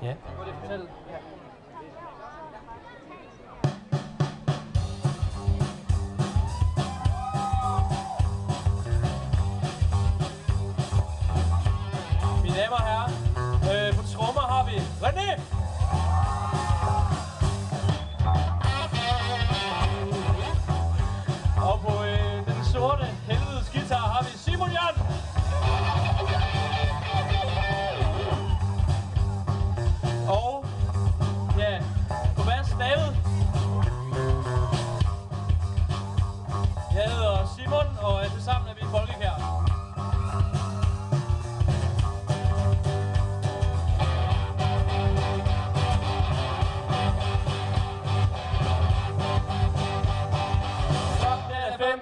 Ja. Mine damer og herrer, på trommer har vi René. Og på den sorte helvedes guitar har vi Simon Jan. Og ja, på bas David. Jeg hedder Simon, og tilsammen er vi en folkekær.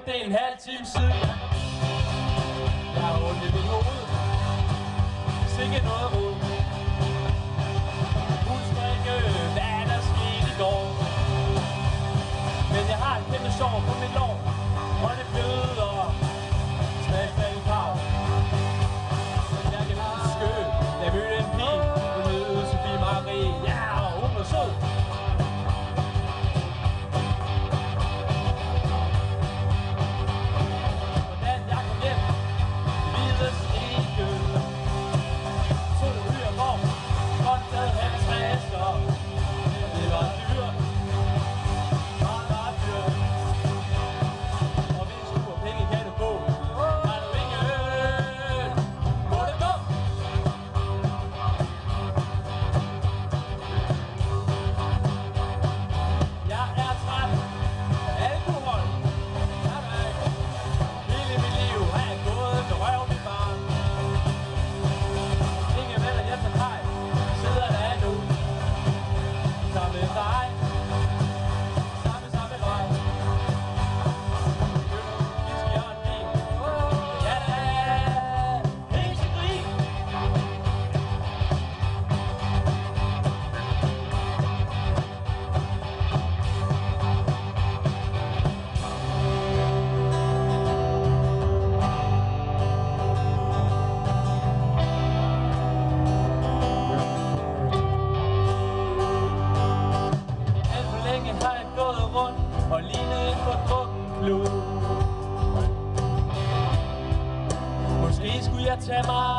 Det er en halv time siden. Jeg har ondt i mit hoved. Sikke noget rod. Husker ikke, hvad der skete i går. Men jeg har et kæmpe sår på mit lår. Og det bløder. Smagsfald i krav. Jeg kan huske, jeg mødte en pige. Hun hed Sofie Marie. Ja, og hun var sød. Og lignede en fordrukken klud. Måske skulle jeg tage mig